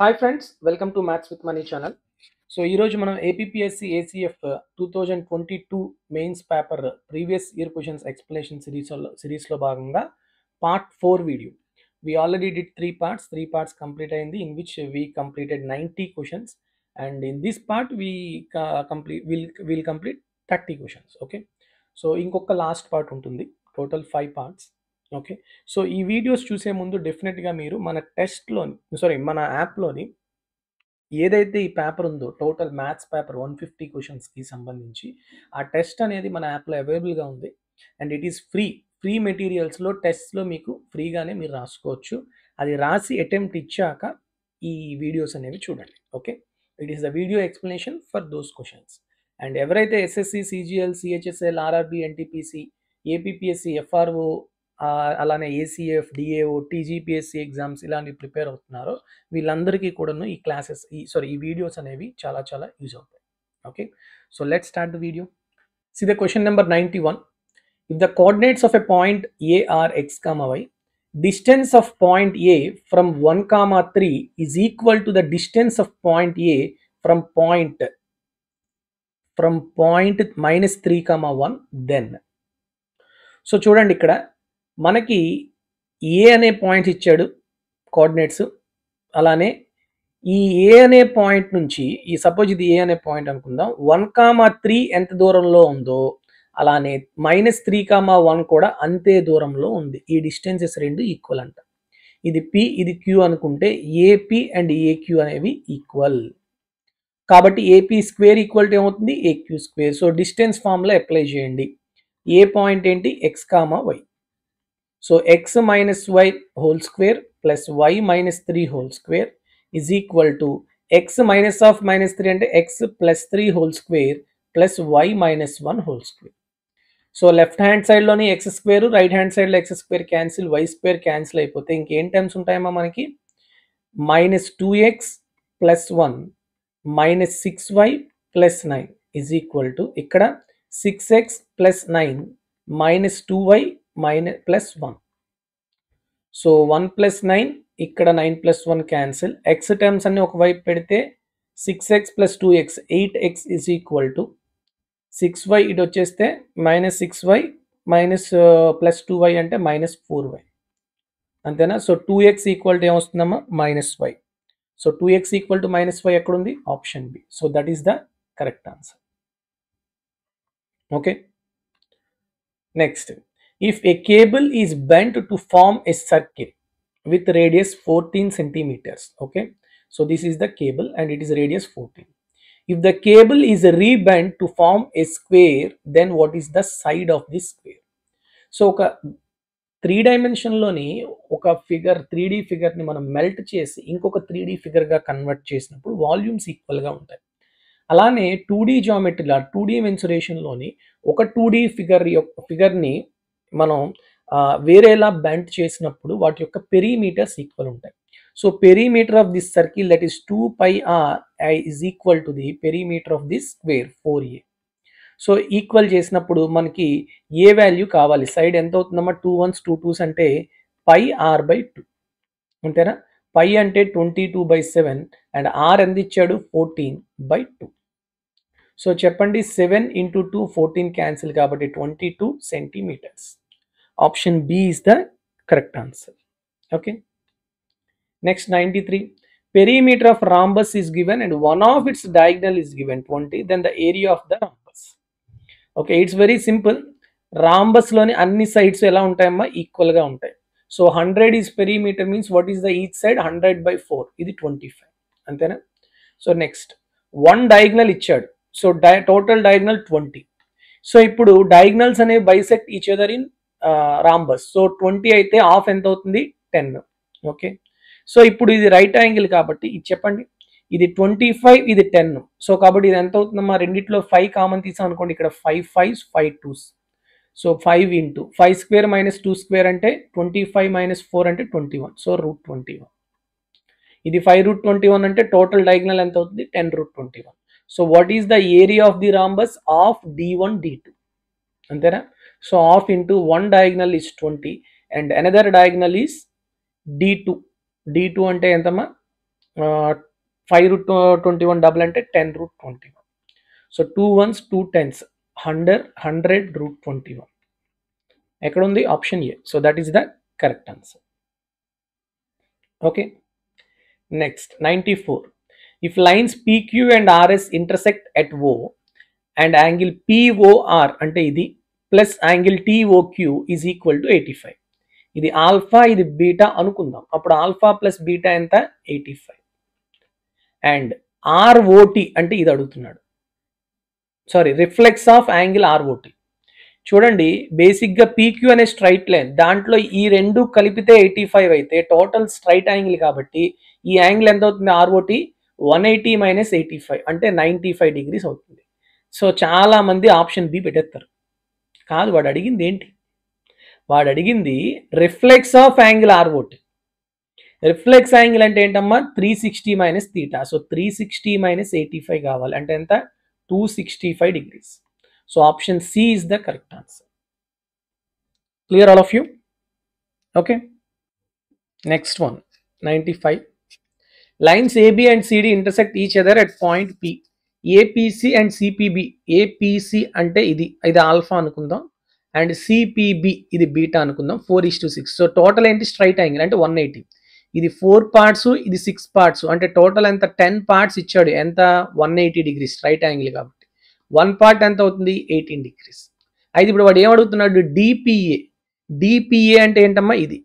Hi friends, welcome to maths with Mani channel. So ఈరోజు మనం APSC ACF 2022 mains paper previous year questions explanation సిరీస్లో భాగంగా part 4 video. We already did three parts complete అయింది, in which we completed 90 questions, and in this part will complete 30 questions. Okay, so ఇంకొక last part ఉంటుంది, total 5 parts. Okay, so ఈ videos చూసే ముందు డెఫినెట్గా మీరు మన యాప్లోని ఏదైతే ఈ పేపర్ ఉందో టోటల్ మ్యాథ్స్ పేపర్ 150 క్వశ్చన్స్కి సంబంధించి ఆ టెస్ట్ అనేది మన యాప్లో అవైలబుల్గా ఉంది. అండ్ ఇట్ ఈస్ ఫ్రీ మెటీరియల్స్లో టెస్ట్లో మీకు ఫ్రీగానే మీరు రాసుకోవచ్చు. అది రాసి అటెంప్ట్ ఇచ్చాక ఈ వీడియోస్ అనేవి చూడండి. Okay, it is the video explanation for those questions. And ఎవరైతే SSC, CGL, CHSL, RRB, NTPC, APSC, FRO, అలానే ఏసీఎఫ్, డిఏఓ, టీజీపీఎస్సీ ఎగ్జామ్స్ ఇలాంటివి ప్రిపేర్ అవుతున్నారో వీళ్ళందరికీ కూడాను ఈ క్లాసెస్ ఈ వీడియోస్ అనేవి చాలా చాలా యూజ్ అవుతాయి. Okay, so let's start the video. See the question number 91. If the coordinates of a point A are x comma y, distance of point A from 1 comma 3 is equal to the distance of point A from point minus 3 comma 1, then. So చూడండి, ఇక్కడ మనకి ఏ అనే points ఇచ్చాడు coordinates. అలానే ఈ ఏ అనే point నుంచి suppose ఇది ఏ అనే పాయింట్ అనుకుందాం, 1,3 ఎంత దూరంలో ఉందో అలానే -3,1 కూడా అంతే దూరంలో ఉంది. ఈ డిస్టెన్సెస్ రెండు ఈక్వల్ అంట. ఇది పి, ఇది క్యూ అనుకుంటే ఏపీ అండ్ ఏక్యూ అనేవి ఈక్వల్. కాబట్టి ఏపీ స్క్వేర్ ఈక్వల్ టు ఏమవుతుంది, AQ square. So distance formula apply చేయండి. ఏ పాయింట్ ఏంటి, ఎక్స్ కామా వై. సో x minus y whole square plus y minus 3 whole square is equal to x minus of minus 3 అంటే x plus 3 whole square plus y minus 1 whole square. So left hand సైడ్లోని x square, right hand సైడ్లో x square cancel, y square cancel అయిపోతే ఇంకేం terms ఉంటాయమ్మా మనకి, -2x plus 1 minus 6y plus 9 is equal to ఇక్కడ 6x plus 9 minus 2y plus 1. So 1 plus 9, ఇక్కడ 9 plus 1 cancel. X terms అన్ని ఒకవైపు పెడితే 6x plus 2x 8x is equal to 6y. ఇటు వచ్చేస్తే -6y మైనస్ ప్లస్ 2y అంటే -4y, అంతేనా. So 2x equal to ఏమొస్తుందమ్మా, -y. So 2x equal to -y ఎక్కడుంది, option B. So that is the correct answer. Okay, next. If a cable is bent to form a circle with radius 14 centimeters, okay, so this is the cable and it is radius 14. If the cable is rebent to form a square, then what is the side of this square? So ఒక 3 డైమెన్షన్లోని ఒక figure 3D ఫిగర్ని మనం melt చేసి ఇంకొక 3D ఫిగర్గా convert చేసినప్పుడు volumes ఈక్వల్గా ఉంటాయి. అలానే 2D జామెట్రీలో 2D మెన్సురేషన్లోని ఒక 2D ఫిగర్ని మనం వేరేలా బెండ్ చేసినప్పుడు వాటి యొక్క పెరిమీటర్స్ ఈక్వల్ ఉంటాయి. So perimeter of this circle that is 2πr is equal to the perimeter of this square 4a. So equal చేసినప్పుడు మనకి ఏ వాల్యూ కావాలి, సైడ్ ఎంత అవుతుందమ్మా, 2 1s 2 2s అంటే πr/2, అంతేనా. పై అంటే 22/7 అండ్ ఆర్ ఎంత ఇచ్చాడు, 14/2. సో చెప్పండి, 7 into 2 14 క్యాన్సిల్ కాబట్టి 22 centimeters. Option B is the correct answer. Okay. Next 93. Perimeter of rhombus is given and one of its diagonal is given 20. Then the area of the rhombus. Okay, it's very simple. Rhombus loni anni sides ela untayamma, equal ga untayi. So 100 is perimeter, means what is the each side, 100/4. Idi 25. Antena. So next, one diagonal ichadu. So total diagonal 20. So ఇప్పుడు diagonals అనేవి bisect each other in rhombus. So 20 అయితే half ఎంత అవుతుంది, 10. Okay, so ఇప్పుడు ఇది right angle కాబట్టి ఇది చెప్పండి, ఇది 25, ఇది 10. సో కాబట్టి ఇది ఎంత అవుతుందమ్మా, రెండిట్లో 5 కామన్ తీసాం అనుకోండి, ఇక్కడ 5 5s 5 2s. So 5 into 5 square minus 2 square అంటే 25 minus 4 అంటే 21. సో √21. ఇది 5√21 అంటే టోటల్ డయాగ్నల్ ఎంత అవుతుంది, 10√21. So what is the area of the rhombus of D1 D2, అంతేనా. So half into one diagonal is 20 and another diagonal is D2. D2 అంటే ఎంతమ్మా, 5 root 21 double అంటే 10 root 21. So 2 ones 2 tens 100 root 21 ఎక్కడ ఉంది option A. So that is the correct answer. Okay, next 94. If lines PQ and RS intersect at O and angle POR అంటే ఇది plus angle TOQ is equal to 85. ఇది alpha ఇది beta అనుకుందాం. అప్పుడు alpha plus beta ఎంత 85. And ROT అంటే ఇది అడుగుతున్నాడు, sorry reflex of angle ROT. చూడండి బేసిక్గా PQ అనే స్ట్రైట్ లైన్, దాంట్లో ఈ రెండు కలిపితే 85 అయితే టోటల్ స్ట్రైట్ యాంగిల్ కాబట్టి ఈ యాంగిల్ ఎంత అవుతుంది ROT 180 మైనస్ 85 అంటే 95 degrees అవుతుంది. సో చాలా మంది ఆప్షన్ బి పెట్టేస్తారు. కాదు, వాడు అడిగింది ఏంటి, వాడు అడిగింది reflex of angle ROT. Reflex angle అంటే ఏంటమ్మా 360 మైనస్ థీటా. సో 360 మైనస్ 85 కావాలి అంటే ఎంత 265 degrees. So option C is the correct answer. Clear all of you? Okay, next one 95. Lines AB and CD intersect each other at point P. APC and CPB, APC అంటే ఇది alpha అనుకుందాం and CPB ఇది beta అనుకుందాం. 4:6. So total ఏంటి straight angle అంటే 180. ఇది 4 parts ఇది 6 parts అంటే టోటల్ ఎంత 10 parts ఇచ్చాడు. ఎంత 180 degrees స్ట్రైట్ యాంగిల్ కాబట్టి 1 part ఎంత అవుతుంది 18 degrees. అయితే ఇప్పుడు వాడు ఏం అడుగుతున్నాడు DPA. DPA అంటే ఏంటమ్మా ఇది,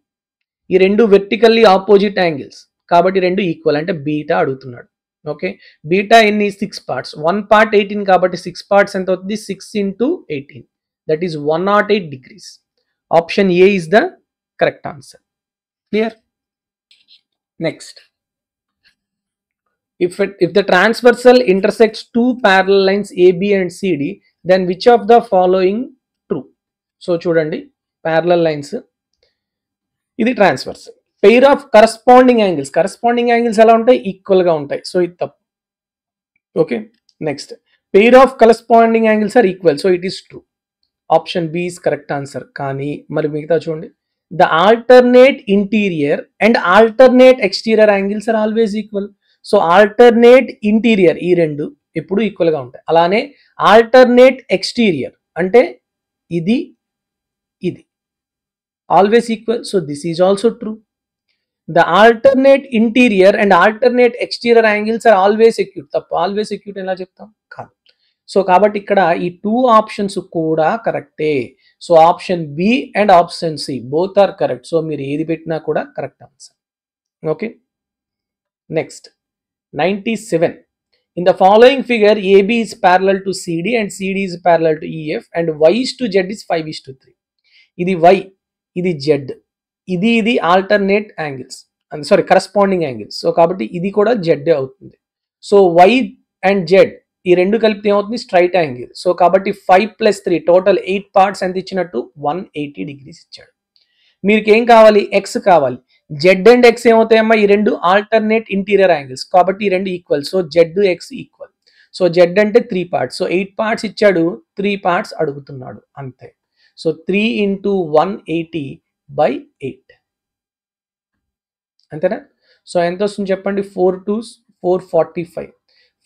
ఈ రెండు వెర్టికల్లీ ఆపోజిట్ యాంగిల్స్ కాబట్టి రెండు ఈక్వల్ అంటే బీటా అడుగుతున్నాడు. ఓకే, బీటా ఎన్ని 6 parts, 1 part 18 కాబట్టి 6 parts ఎంత అవుతుంది 6 into 18 that is 108 degrees. Option A is the correct answer. Clear? Next, if the transversal intersects two parallel lines AB and CD, then which of the following true? So చూడండి parallel lines, ఇది transversal. Pair of corresponding angles ఎలా ఉంటాయి equal గా ఉంటాయి. So ఇది తప్పు. Okay, next, pair of corresponding angles are equal. So it is true. Option B is correct answer. కానీ మరి మిగతా చూడండి, the alternate interior and alternate exterior angles are always equal. So alternate interior ఈ రెండు ఎప్పుడు equal గా ఉంటాయి. అలానే ఆల్టర్నేట్ ఎక్స్టీరియర్ అంటే ఇది always equal. So this is also true. The alternate interior and alternate exterior angles are always acute. తప్ప always acute ఎలా చెప్తాం? కాదు. సో కాబట్టి ఇక్కడ ఈ 2 ఆప్షన్స్ కూడా కరెక్టే. So option B and option C both are correct. సో మీరు ఏది పెట్టినా కూడా correct answer. Okay, next 97. In the following figure, AB is parallel to CD and CD is parallel to EF and Y is to Z is 5:3. ఇది Y, ఇది Z, ఇది alternate angles, sorry corresponding angles. So కాబట్టి ఇది కూడా Z అవుతుంది. So Y and Z ఈ రెండు కలిపితే ఏమవుతుంది స్ట్రైట్ యాంగిల్. సో కాబట్టి 5 + 3 టోటల్ 8 parts ఎంత ఇచ్చినట్టు 180 degrees ఇచ్చాడు. మీకు ఏం కావాలి? ఎక్స్ కావాలి. జెడ్ అండ్ ఎక్స్ ఏమవుతాయమ్మా ఈ రెండు ఆల్టర్నేట్ ఇంటీరియర్ యాంగిల్స్ కాబట్టి ఈ రెండు equal. So Z X equal. So Z అంటే 3 parts. సో 8 parts ఇచ్చాడు, 3 parts అడుగుతున్నాడు అంతే. సో 3 into 180/8 అంతేనా? సో ఎంత వస్తుంది చెప్పండి? 4 2s 445.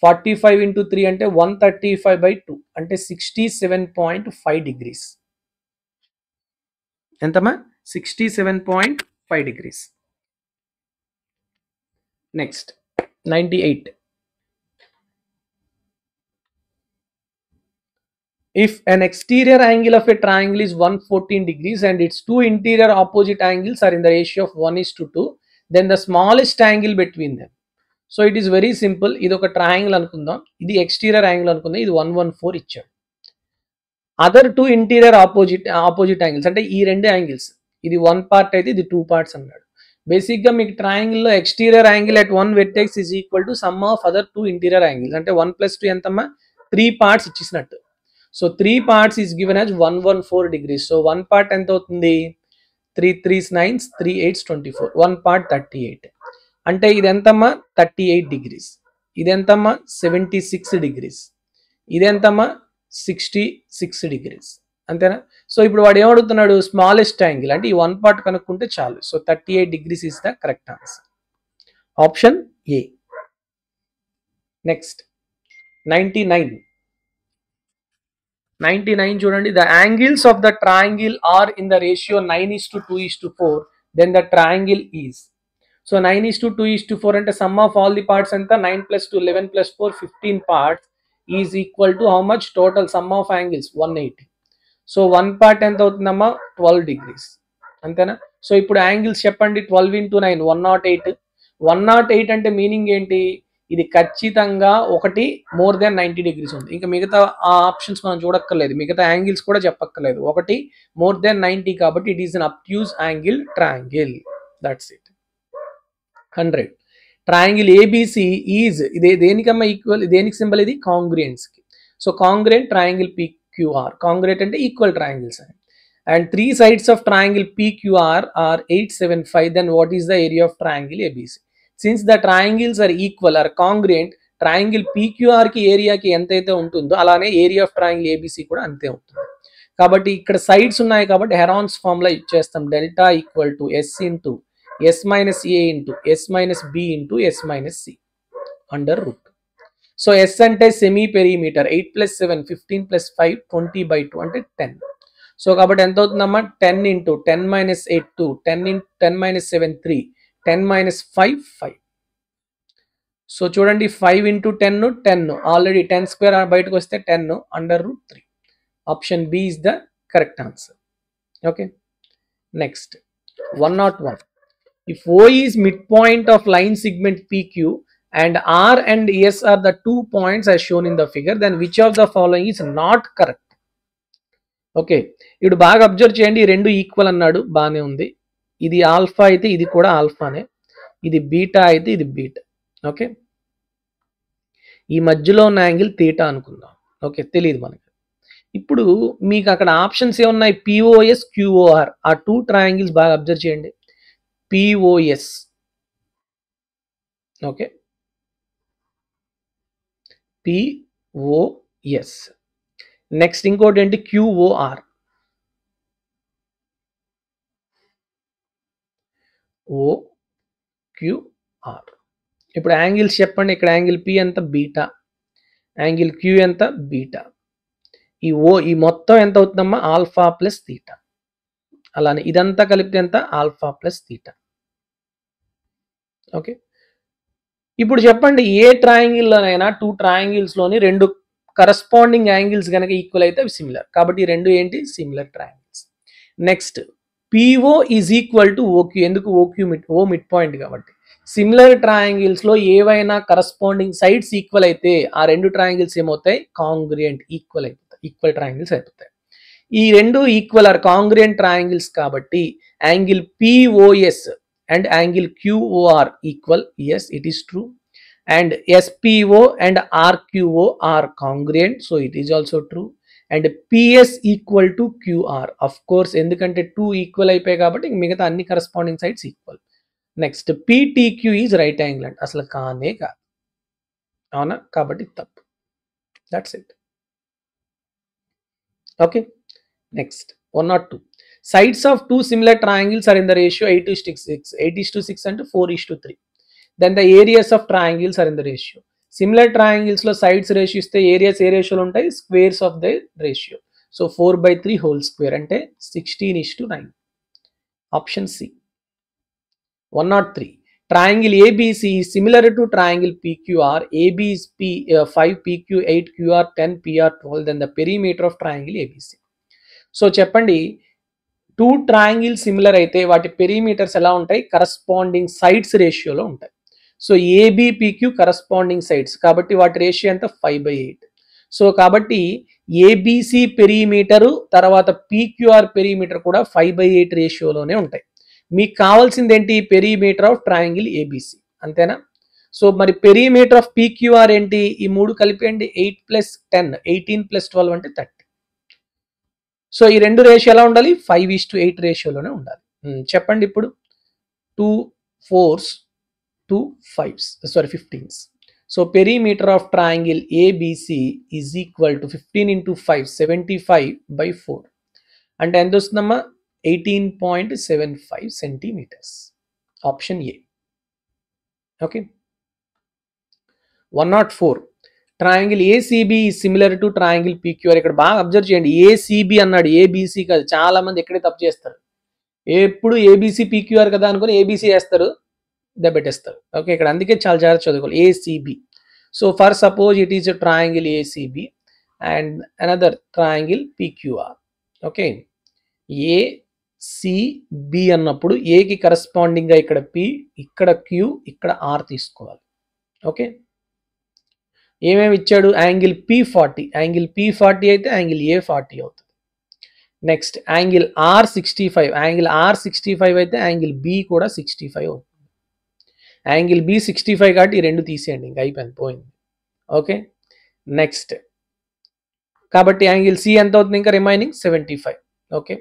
45 into 3 అంటే 135/2 అంటే 67.5 degrees. ఎంతమ్మా? 67.5 degrees. Next 98. If an exterior angle of a triangle is 114 degrees and its two interior opposite angles are in the ratio of 1:2, then the smallest angle between them. So it is very simple. ఇది ఒక triangle అనుకుందాం, ఇది exterior angle అనుకుందాం, ఇది 114 ఇచ్చాడు. Other 2 interior opposite angles అంటే ఈ రెండు యాంగిల్స్, ఇది 1 part అయితే ఇది 2 parts అన్నాడు. బేసిక్గా మీకు ట్రయాంగిల్లో exterior angle at one vertex is equal to sum of other 2 interior angles అంటే 1 + 2 ఎంతమ్మా 3 parts ఇచ్చేసినట్టు. So 3 parts is given as 114 degrees. So 1 part ఎంత అవుతుంది? 3 3s 9s 3 8s 24. 1 part 38 అంటే ఇది ఎంతమ్మా 38 degrees. ఇది ఎంతమ్మా 76 degrees. ఇది ఎంతమ్మా 66 degrees. అంతేనా? సో ఇప్పుడు వాడు ఏమడుగుతున్నాడు? స్మాలెస్ట్ యాంగిల్ అంటే ఈ 1 part కనుక్కుంటే చాలు. So 38 degrees is the correct answer. Option A. Next 99. 99 చూడండి, the angles of the triangle are in the ratio 9:2:4, then the triangle is. So 9:2:4 అంటే sum of all the parts ఎంత 9 plus 2 11 plus 4 15 parts is equal to how much? Total sum of angles 180. So 1 part ఎంత అవుతుందమ్మా 12 degrees అంతేనా. So ఇప్పుడు angles చెప్పండి, 12 into 9 108. 108 అంటే meaning ఏంటి, ఇది ఖచ్చితంగా ఒకటి మోర్ దెన్ 90 degrees ఉంది. ఇంకా మిగతా ఆ ఆప్షన్స్ మనం చూడక్కర్లేదు, మిగతా యాంగిల్స్ కూడా చెప్పక్కర్లేదు, ఒకటి మోర్ దెన్ 90 కాబట్టి it is an obtuse angle triangle. That's it. 100. Triangle ABC is ఇదే దేనికమ్మా ఈక్వల్, దేనికి సింబల్ ఇది కాంగ్రియన్స్ కి. So congruent triangle PQR, congruent అంటే ఈక్వల్ ట్రయాంగిల్స్ అని. And 3 sides of triangle PQR are 875. Then what is the area of triangle ABC? Since the triangles are equal or congruent, triangle PQR కి ఏరియాకి ఎంతైతే ఉంటుందో అలానే area of triangle ABC కూడా అంతే ఉంటుంది. కాబట్టి ఇక్కడ సైడ్స్ ఉన్నాయి కాబట్టి హెరాన్స్ ఫార్ములా ఇచ్చేస్తాం, delta equal to S into S minus A into S minus B into S minus C under root. So S అంటే సెమీ పెరిమీటర్, 8 plus 7 15 plus 5 20/2 అంటే 10. సో కాబట్టి ఎంత అవుతుందమ్మా 10 into 10 minus 8 2, 10 into 10 minus 7 3, 10 minus 5 5. So చూడండి 5 into 10 10, already 10 square బయటకు వస్తే 10 under root 3. Option B is the correct answer. Okay, next 101. If O is midpoint of line segment PQ and R and S are the 2 points as shown in the figure, then which of the following is not correct? Okay, ఇప్పుడు బాగా observe చేయండి, ఈ రెండు equal అన్నాడు, బాగానే ఉంది. ఇది alpha అయితే ఇది కూడా ఆల్ఫానే, ఇది బీటా అయితే ఇది బీటా. ఓకే, ఈ మధ్యలో ఉన్న యాంగిల్ తీటా అనుకుందాం. ఓకే, తెలియదు మనకి. ఇప్పుడు మీకు అక్కడ ఆప్షన్స్ ఏమున్నాయి, పిఓఎస్ క్యూఓఆర్, ఆ 2 ట్రయాంగిల్స్ బాగా అబ్జర్వ్ చేయండి. POS, okay, POS. నెక్స్ట్ ఇంకోటి ఏంటి, క్యూఓఆర్, ఓక్యూఆర్. ఇప్పుడు యాంగిల్స్ చెప్పండి, ఇక్కడ యాంగిల్ పి ఎంత బీటా, యాంగిల్ క్యూ ఎంత బీటా, ఈ మొత్తం ఎంత అవుతుందమ్మా ఆల్ఫా ప్లస్ తీటా. అలానే ఇదంతా కలిపితే ఎంత ఆల్ఫా ప్లస్ తీటా. ఓకే, ఇప్పుడు చెప్పండి ఏ ట్రయాంగిల్లోనైనా 2 ట్రయాంగిల్స్లోని 2 కరస్పాండింగ్ యాంగిల్స్ కనుక ఈక్వల్ అయితే అవి సిమిలర్, కాబట్టి ఈ రెండు ఏంటి similar triangles. Next PO is equal to OQ, ఎందుకు ఓక్యూ ఓ మిడ్ పాయింట్ కాబట్టి. సిమిలర్ ట్రయాంగిల్స్లో ఏవైనా కరస్పాండింగ్ సైడ్స్ ఈక్వల్ అయితే ఆ 2 ట్రయాంగిల్స్ ఏమవుతాయి కాంగ్రియంట్, ఈక్వల్ అయిపోతాయి, ఈక్వల్ ట్రయాంగిల్స్ అయిపోతాయి. ఈ రెండు ఈక్వల్ ఆర్ కాంగ్రియంట్ ట్రయాంగిల్స్ కాబట్టి angle POS and angle QOR equal, yes it is true, and SPO and RQO are congruent, so it is also true, and PS equal to QR, of course ఎందుకంటే 2 equal అయిపోయాయి కాబట్టి మిగతా అన్ని corresponding sides equal. Next PTQ is right angle అంటే అసలు కానే కాదు, అవునా, కాబట్టి తప్పు. That's it. Okay, next 102. Sides of 2 similar triangles are in the ratio 8:6. 8:6 అంటే 4:3. Then the areas of triangles are in the ratio. Similar triangles లో sides ratio ఇస్తే ఏరియాస్ ఏ రేషియోలో ఉంటాయి, squares of the ratio. So 4/3 whole square అంటే 16:9. Option C. 103. Triangle ABC is similar to triangle PQR. AB is 5, PQ 8, QR 10, PR 12. Then the perimeter of triangle ABC. So చెప్పండి 2 triangles similar అయితే వాటి perimeters ఎలా ఉంటాయి, corresponding sides రేషియోలో ఉంటాయి. So ఏబిపిక్యూ corresponding sides కాబట్టి వాటి రేషియో ఎంత 5/8. సో కాబట్టి ఏబిసి పెరిమీటరు తర్వాత పిక్యూఆర్ పెరిమీటర్ కూడా 5/8 రేషియోలోనే ఉంటాయి. మీకు కావాల్సింది ఏంటి, పెరిమీటర్ ఆఫ్ ట్రయాంగిల్ ఏబిసి, అంతేనా. సో మరి పెరిమీటర్ ఆఫ్ పిక్యూఆర్ ఏంటి, ఈ 3 కలిపేయండి, 8 + 10 18 + 12 అంటే 30. సో ఈ రెండు రేషియో ఎలా ఉండాలి, 5:8 రేషియోలోనే ఉండాలి. చెప్పండి ఇప్పుడు 2 4s 2 5s, sorry 15s. So perimeter of triangle ABC is equal to 15 into 5 75/4 అంటే ఎంత వస్తుందమ్మా 18.75 centimetres. Option A. Okay, 104. Triangle ACB similar to triangle PQR. ఇక్కడ బాగా అబ్జర్వ్ చేయండి, ఏసీబీ అన్నాడు, ఏబీసీ కాదు. చాలా మంది ఎక్కడే తప్పు చేస్తారు, ఎప్పుడు ఏబీసీ పీక్యూఆర్ కదా అనుకుని ఏబీసీ వేస్తారు, దెబ్బెట్టేస్తారు. ఓకే, ఇక్కడ అందుకే చాలా జాగ్రత్త చదువుకోవాలి. ACB. So for suppose it is a triangle ACB and another triangle PQR. Okay, ACB అన్నప్పుడు ఏకి కరస్పాండింగ్గా ఇక్కడ పి, ఇక్కడ క్యూ, ఇక్కడ ఆర్ తీసుకోవాలి. ఓకే, ఏమేమి ఇచ్చాడు? యాంగిల్ P40, యాంగిల్ P40 అయితే యాంగిల్ A40 అవుతుంది. Next angle R65, angle R65 అయితే యాంగిల్ B కూడా 65 అవుతుంది. యాంగిల్ B 65 కాబట్టి ఈ రెండు తీసేయండి, ఇంకా అయిపోయింది, పోయింది. ఓకే, నెక్స్ట్ కాబట్టి యాంగిల్ C ఎంత అవుతుంది? ఇంకా రిమైనింగ్ 75. ఓకే,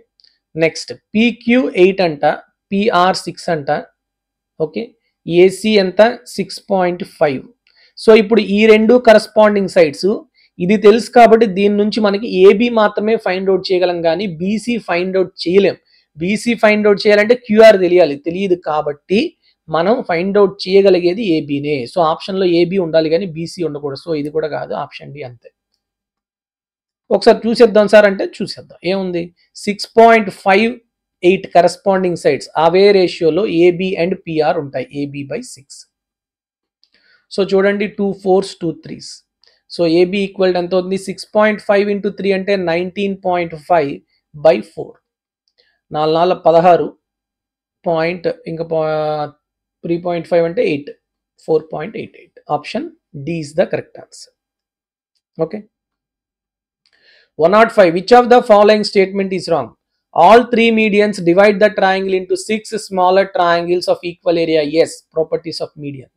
నెక్స్ట్ PQ8 అంట, PR6 అంట. ఓకే, AC ఎంత? 6.5. సో ఇప్పుడు ఈ రెండు కరస్పాండింగ్ సైడ్స్, ఇది తెలుసు కాబట్టి దీని నుంచి మనకి ఏబి మాత్రమే ఫైండ్ అవుట్ చేయగలం, కానీ బీసీ ఫైండ్ అవుట్ చేయలేం. బీసీ ఫైండ్ అవుట్ చేయాలంటే క్యూఆర్ తెలియాలి, తెలియదు కాబట్టి మనం ఫైండ్ అవుట్ చేయగలిగేది ఏబీనే. సో ఆప్షన్లో ఏబీ ఉండాలి కానీ బీసీ ఉండకూడదు. సో ఇది కూడా కాదు, ఆప్షన్ డి అంతే. ఒకసారి చూసేద్దాం సార్ అంటే చూసేద్దాం, ఏముంది? 6.58 కరస్పాండింగ్ సైడ్స్, అవే రేషియోలో ఏబి అండ్ పిఆర్ ఉంటాయి, AB/6. సో చూడండి, 2 4s 2 3s. So AB equal ఎంత అవుతుంది? 6.5 × 3 అంటే 19.5/4. 4 4 16 పాయింట్, ఇంకా 3.5 అంటే 8, 4.88. Option D is the correct answer. Okay, 105. Which of the following statement is wrong? All three medians divide the triangle into 6 smaller triangles of equal area. Yes, properties of median.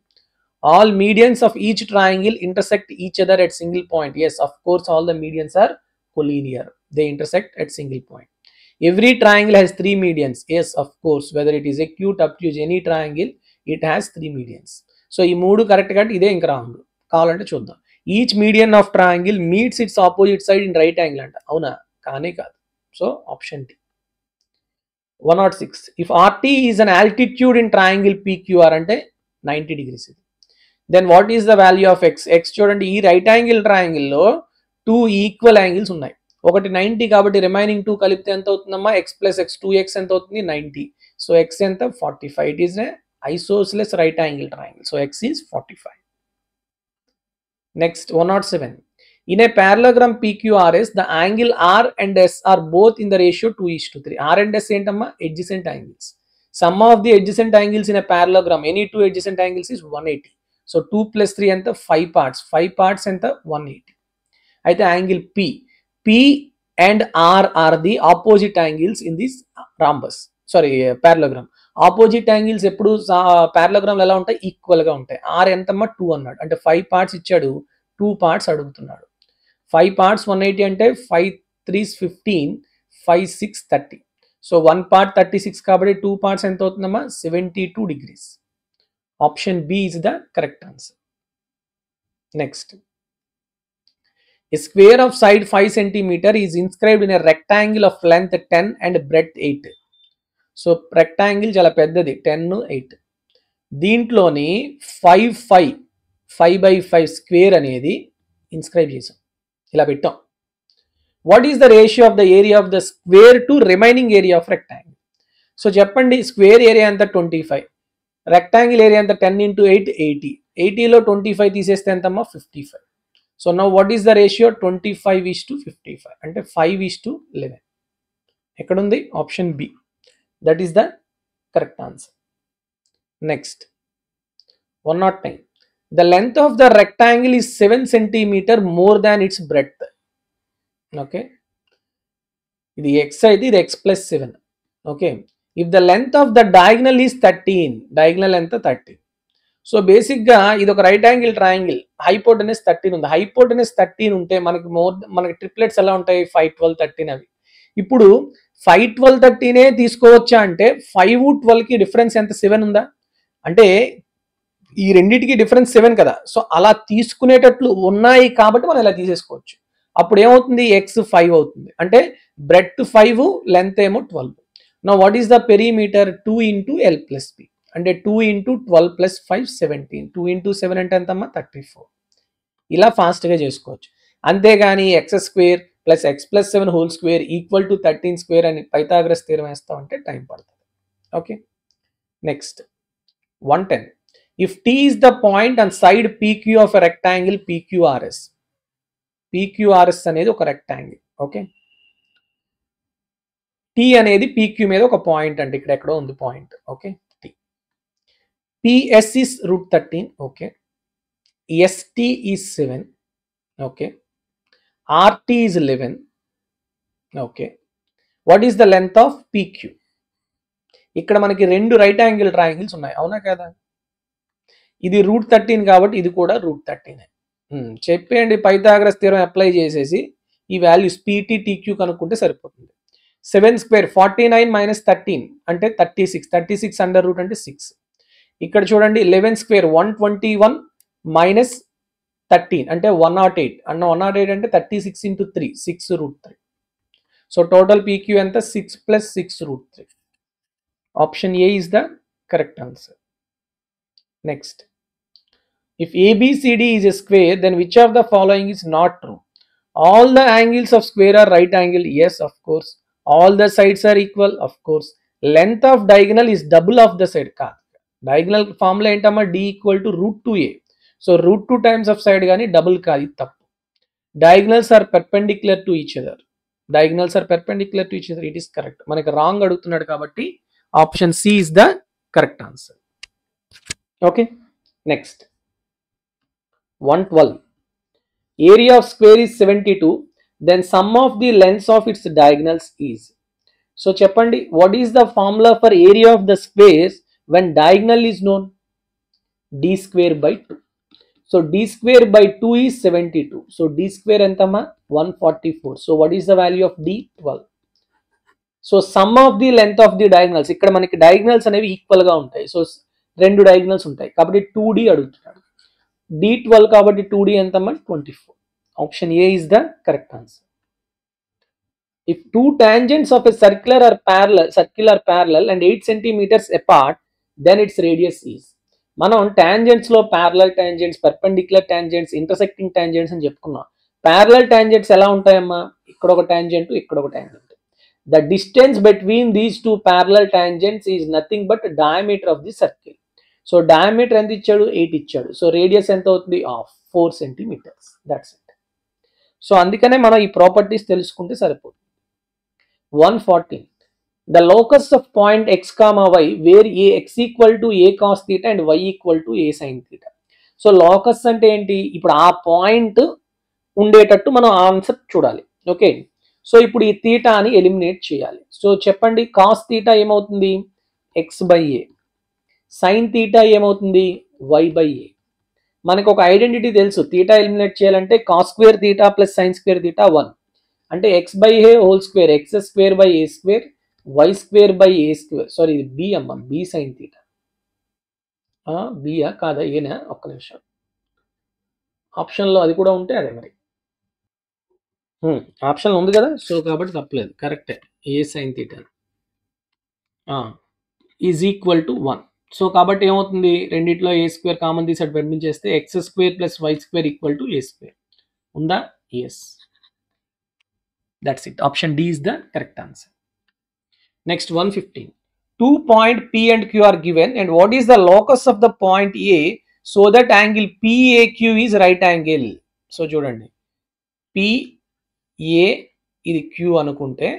All medians of each triangle intersect each other at single point. Yes, of course, all the medians are collinear. They intersect at single point. Every triangle has 3 medians. Yes, of course, whether it is acute, obtuse, any triangle, it has 3 medians. So, ఈ మూడు correct కాబట్టి ఇదే ఇంకా wrong. కావాలంటే చూద్దాం. Each median of triangle meets its opposite side in right angle అంట. అవునా? కానే కాదు. So option D. 106. If RT is an altitude in triangle PQR అంటే 90 degrees. Then what is the value of X? X చూడండి, ఈ right angle ట్రయాంగిల్లో 2 equal angles ఉన్నాయి. ఒకటి 90 కాబట్టి రిమైనింగ్ 2 కలిపితే ఎంత అవుతుందమ్మా? x + x, 2x ఎంత అవుతుంది? 90. సో x ఎంత? 45. It is isosceles right angle triangle. So x is 45. Next 107. In a parallelogram PQRS, the angle R and S are both in the ratio 2:3. R and S ఏంటమ్మా? Adjacent angles. Sum of the adjacent angles in a parallelogram, any 2 adjacent angles is 180. So 2 + 3 ఎంత? 5 parts. 5 parts ఎంత? 180. అయితే angle P and R are the opposite angles in this rhombus. Sorry, parallelogram. Opposite angles ఎప్పుడు పారలోగ్రామ్లో ఎలా ఉంటాయి? ఈక్వల్గా ఉంటాయి. Are ఎంతమ్మా? 2 అన్నాడు, అంటే 5 parts ఇచ్చాడు, 2 parts అడుగుతున్నాడు. 5 parts 180 అంటే 5 3s 15, 5 6 30. సో 1 part 36 కాబట్టి 2 parts ఎంత అవుతుందమ్మా? 72 degrees. Option B is the correct answer. Next, a square of side 5 cm is inscribed in a rectangle of length 10 and breadth 8. So rectangle చాలా పెద్దది, 10 8. దీంట్లోని 5/5 square అనేది inscribe చేసాం, ఇలా పెట్టాం. What is the ratio of the area of the square to remaining area of rectangle? So చెప్పండి, square area ఎంత? 25. Rectangle area ఎంత? 10 × 8 80. 80లో 25 తీసేస్తే ఎంతమ్మా? 55. So now what is the ratio? 25:55 అంటే 5:11. ఎక్కడుంది? Option B. That is the correct answer. Next, 109. The length of the rectangle is 7 cm more than its breadth. Okay. ఇది x అయితే ఇది x + 7. Okay. If the length of the diagonal is 13, diagonal ఎంత? 13. So బేసిక్గా ఇది ఒక right angle triangle, hypotenuse 13 ఉంది. Hypotenuse 13 ఉంటే మనకి ట్రిప్లెట్స్ ఎలా ఉంటాయి? 5 12 13 అవి. ఇప్పుడు 5 12 13 తీసుకోవచ్చా అంటే 5 12కి డిఫరెన్స్ ఎంత? 7 ఉందా? అంటే ఈ రెండింటికి డిఫరెన్స్ 7 కదా. సో అలా తీసుకునేటట్లు ఉన్నాయి కాబట్టి మనం ఇలా తీసేసుకోవచ్చు. అప్పుడు ఏమవుతుంది? x 5 అవుతుంది, అంటే బ్రెడ్త్ 5, లెంత్ ఏమో 12. Now what is the perimeter? 2 × L + B, అంటే 2 × 12 + 5 17. 2 × 7 అంటే ఎంతమ్మా? 34. ఇలా ఫాస్ట్గా చేసుకోవచ్చు. అంతేగాని x² + x+7² = 13² అని పైథాగరస్ థీరం వేస్తామంటే టైం పడుతుంది. Okay, next 110. If T is the point on side PQ of a rectangle PQRS. PQRS అనేది ఒక రెక్టాంగిల్. ఓకే, T అనేది PQ మీద ఒక పాయింట్ అంటే ఇక్కడ ఎక్కడో ఉంది point. Okay, T. PS is √13. Okay, ST is 7. Okay, RT is 11. Okay, what is the length of PQ? ఇక్కడ మనకి రెండు రైట్ యాంగిల్ ట్రయాంగిల్స్ ఉన్నాయి, అవునా కదా? ఇది √13 కాబట్టి ఇది కూడా √13. చెప్పేయండి, పైథాగరస్ థీరం అప్లై చేసేసి ఈ వాల్యూస్ PT TQ కనుక్కుంటే సరిపోతుంది. 7² 49 - 13 అంటే 36. 36 అండర్ రూట్ అంటే 6. ఇక్కడ చూడండి 11² 121 - 13 అంటే 108. అన్న 108 అంటే 36 × 3 6√3. సో టోటల్ PQ ఎంత? 6 + 6√3. Option A is the correct answer. Next, if ABCD is a square, then which of the following is not true? All the angles of square are right angle. Yes, of course. All the sides are equal. Of course. Length of diagonal is double of the side. Diagonal formula ఏంటమ్మా? D = √2A. So √2 times of side కానీ double కాదు, తప్పు. Diagonals are perpendicular to each other. Diagonals are perpendicular to each other. It is correct. మనకి wrong అడుగుతున్నాడు కాబట్టి option C is the correct answer. Okay, next 112. Area of square is 72. Then sum of the lengths of its diagonals is. So చెప్పండి, what is the formula for area of the squares when diagonal is known? D²/2. So D²/2 is 72. So D² ఎంతమ్మా? 144. So what is the value of D? 12. So some of the length of the diagonals, ఇక్కడ మనకి diagonals అనేవి equal గా ఉంటాయి. So రెండు diagonals ఉంటాయి కాబట్టి 2D అడుగుతున్నాడు. D12 కాబట్టి 2D ఎంతమ్మా? 24. Option A is the correct answer. If two tangents of a circle are parallel and 8 centimeters apart, then its radius is. మనం టాంజెంట్స్ లో parallel tangents, perpendicular tangents, intersecting tangents అని చెప్పుకున్నాం. Parallel tangents ఎలా ఉంటాయమ్మా? ఇక్కడ ఒక tangent, ఇక్కడ ఒక tangent. The distance between these two parallel tangents is nothing but diameter of the circle. So diameter ఎంత ఇచ్చాడు? 8 ఇచ్చాడు. సో రేడియస్ ఎంత అవుతుంది? 4 centimeters. That's it. సో అందుకనే మనం ఈ ప్రాపర్టీస్ తెలుసుకుంటే సరిపోతుంది. 114. The locus of point x, y where x = a cos theta and y = a sin theta. So locus అంటే ఏంటి? ఇప్పుడు ఆ పాయింట్ ఉండేటట్టు మనం ఆన్సర్ చూడాలి. ఓకే, సో ఇప్పుడు ఈ థీటాని ఎలిమినేట్ చేయాలి. సో చెప్పండి, కాస్ థీటా ఏమవుతుంది? x/a. సైన్ థీటా ఏమవుతుంది? y/a. మనకు ఒక ఐడెంటిటీ తెలుసు, థీటా ఎలిమినేట్ చేయాలంటే cos² θ + sin² θ 1 అంటే x/a² x²/a², y²/a². సారీ, ఇది b అమ్మ, b sin θ. బియా కాదా? ఏనా? ఒక్క నిమిషం, ఆప్షన్లో అది కూడా ఉంటే అదే మరి. ఆప్షన్ ఉంది కదా, సో కాబట్టి తప్పలేదు, కరెక్టే. A sine theta is equal to 1. So కాబట్టి ఏమవుతుంది? రెండిట్లో a² కామన్ తీసాడు పంపించేస్తే x² + y² = a². ఉందా? Yes, that's it. Option D is the correct answer. Next 115. 2 points P and Q are given and what is the locus of the point A so that angle PAQ is right angle. So చూడండి, PA ఇది Q అనుకుంటే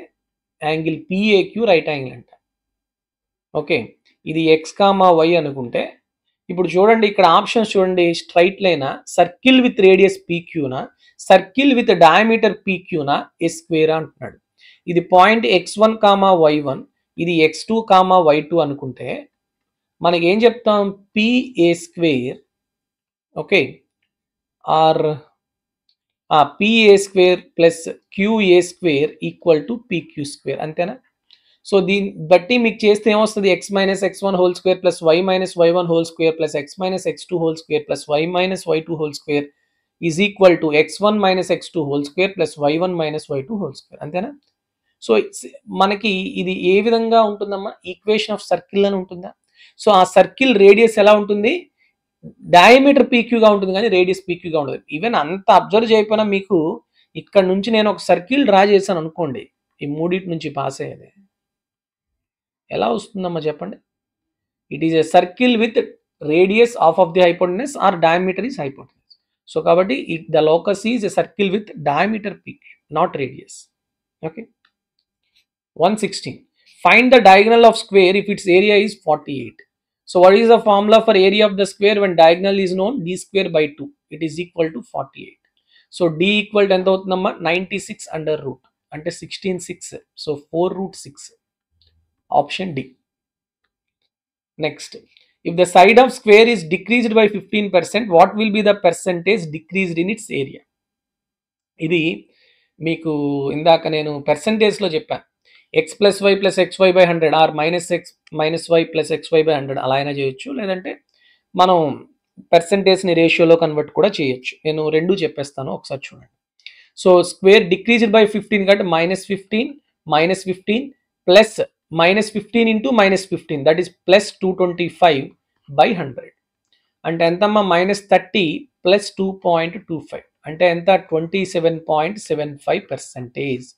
angle PAQ right angle అంట. Okay, ఇది x, y అనుకుంటే ఇప్పుడు చూడండి ఇక్కడ options చూడండి, స్ట్రైట్ లైనా, సర్కిల్ విత్ రేడియస్ PQనా, సర్కిల్ విత్ డయామీటర్ PQనా, a² అంటున్నాడు. ఇది పాయింట్ x1, y1, ఇది x2, y2 అనుకుంటే మనకి ఏం చెప్తాం? PA², okay, are PA² + QA² = PQ². అంతేనా? సో దీన్ని బట్టి మీకు చేస్తే ఏమొస్తుంది? x - x1² + y - y1² + x - x2² + y - y2² is equal to x1 - x2² + y1 - y2². అంతేనా? సో మనకి ఇది ఏ విధంగా ఉంటుందమ్మా? ఈక్వేషన్ ఆఫ్ సర్కిల్ అని ఉంటుందా? సో ఆ సర్కిల్ రేడియస్ ఎలా ఉంటుంది? డయామీటర్ పీక్యూగా ఉంటుంది కానీ రేడియస్ పీక్యూగా ఉండదు. ఈవెన్ అంత అబ్జర్వ్ చేయకపోయినా మీకు ఇక్కడ నుంచి నేను ఒక సర్కిల్ డ్రా చేశాను అనుకోండి, ఈ మూడింటి నుంచి పాస్ అయ్యేది ఎలా వస్తుందమ్మా చెప్పండి? It is a circle with radius of the hypotenuse or diameter is hypotenuse. So కాబట్టి the locus is a circle with diameter PQ, not radius. Okay. 116. Find the diagonal of square if its area is 48. So what is the formula for area of the square when diagonal is known? D square by 2. It is equal to 48. So D equal to ఎంత అవుతుందమ్మా? 96 under root. అంటే 16/6. So 4√6. Option D. Next. If the side of square is decreased by 15%, what will be the percentage decreased in its area? ఇది మీకు ఇందాక నేను percentage లో చెప్పాను. x plus y plus xy by 100 or minus x minus y plus xy by 100 అలా అయినా చేయొచ్చు, లేదంటే మనం పర్సెంటేజ్ని రేషియోలో కన్వర్ట్ కూడా చేయొచ్చు. నేను రెండు చెప్పేస్తాను, ఒకసారి చూడండి. సో స్క్వేర్ డిక్రీజ్డ్ బై 15 కాబట్టి -15 plus -15 into -15 that is plus 225 by 100 అంటే ఎంతమ్మా? -30 ప్లస్ 2.25 అంటే ఎంత? 27.75%.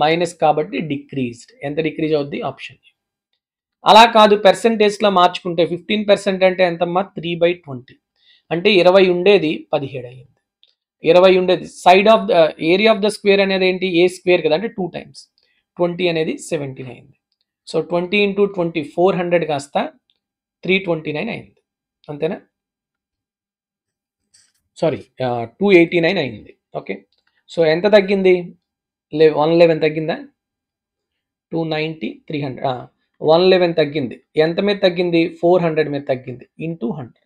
మైనస్ కాబట్టి డిక్రీజ్డ్. ఎంత డిక్రీజ్ అవుద్ది? ఆప్షన్. అలా కాదు పర్సెంటేజ్లో మార్చుకుంటే 15% అంటే ఎంతమ్మా? 3/20 అంటే 20 ఉండేది 17 అయ్యింది. 20 ఉండేది side of the area of the square అనేది ఏంటి? ఏ స్క్వేర్ కదా, అంటే 2 times 20 అనేది 17 అయింది. సో 20 × 20 400 కాస్త 329 అయింది. అంతేనా? సారీ 289 అయింది. ఓకే. సో ఎంత తగ్గింది? 111 తగ్గిందా? 290 300 111 తగ్గింది. ఎంత మీద తగ్గింది? 400 మీద తగ్గింది ఇంటూ 100.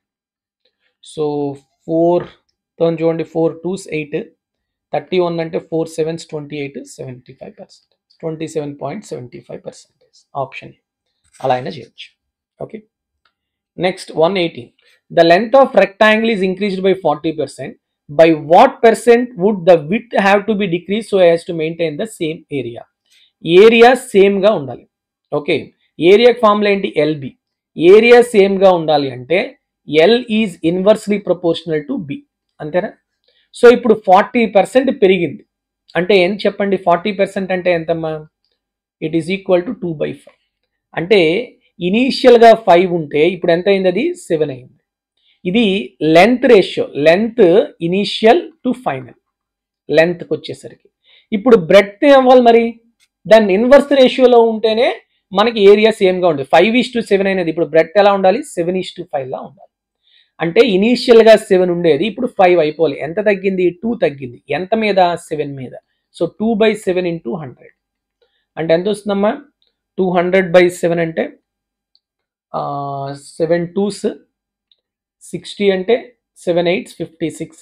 సో 4తో చూడండి, 4 2s 8, 31 అంటే 4 7s 28, 75%, 27.75%. ఆప్షన్ అలా అయినా చేయొచ్చు. Okay. Next 118. The length of rectangle is increased by 40%. By what percent would the width have to be decreased so as to maintain the same area? Area సేమ్గా ఉండాలి. Okay. Area formula ఏంటి? LB. Area సేమ్గా ఉండాలి అంటే L is inversely proportional to B. అంతేనా? So ఇప్పుడు 40% పెరిగింది అంటే ఏం చెప్పండి? 40% అంటే ఎంతమ్మా? It is equal to 2/5. అంటే ఇనీషియల్గా 5 ఉంటే ఇప్పుడు ఎంత అయింది? అది 7 అయింది. ఇది length ratio, length initial to final లెంత్కి వచ్చేసరికి. ఇప్పుడు బ్రెడ్త్ అవ్వాలి మరి, దాన్ని ఇన్వర్స్ రేషియోలో ఉంటేనే మనకి ఏరియా సేమ్గా ఉంటుంది. 5:7 అయినది ఇప్పుడు బ్రెడ్త్ ఎలా ఉండాలి? 7:5 లా ఉండాలి. అంటే ఇనీషియల్గా 7 ఉండేది ఇప్పుడు 5 అయిపోవాలి. ఎంత తగ్గింది? 2 తగ్గింది. ఎంత మీద? 7 మీద. సో 2/7 × 100 అంటే ఎంత వస్తుందమ్మా? 200/7 అంటే 7 2s 60 అంటే 7 8s 56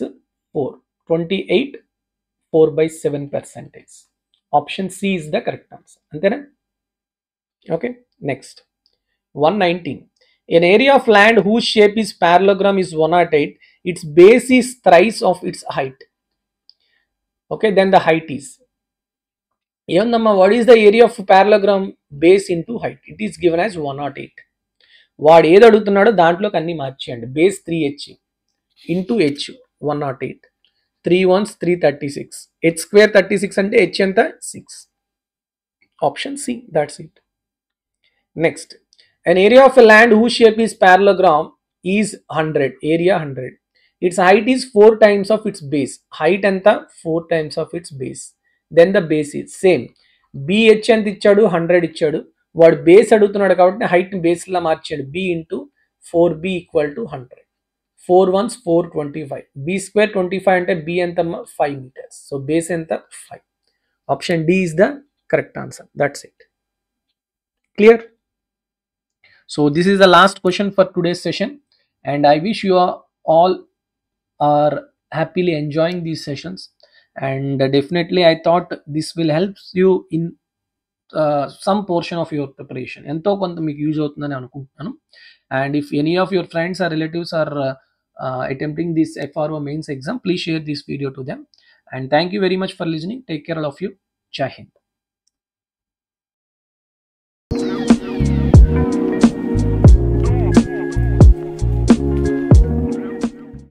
4 28 4/7%. Option C is the correct answer. అంతేనా? Okay. Next 119. An area of land whose shape is parallelogram is 108. Its base is thrice of its height. Okay, then the height is. ఏమన్నా? what is the area of parallelogram base into height? It is given as 108. వాడు ఏది అడుగుతున్నాడో దాంట్లోకి అన్ని మార్చేయండి. Base 3h into h 108, 3 1s 336, h square 36 అంటే h ఎంత? 6. Option C, that's it. Next, an area of a land whose shape is parallelogram is 100, area 100. Its height is 4 times of its base. height ఎంత? 4 times of its base. then the base is same. bh ఎంత ఇచ్చాడు? 100 ఇచ్చాడు. వాడు base అడుగుతున్నాడు కాబట్టి height బేస్లా మార్చాడు. b into 4b equal to 100. 4 1s 425. b square 25 అంటే b ఎంత? 5 meters. సో బేస్ ఎంత? 5. Option D is the correct answer. That's it. Clear? So this is the last question for today's session and I wish you all are happily enjoying these sessions and definitely I thought this will help you in some portion of your preparation. ఎంతో కొంత మీకు use అవుతుందని అనుకుంటున్నాను. and if any of your friends or relatives are attempting this FRO mains exam, please share this video to them. and thank you very much for listening. Take care all of you. Jai Hind.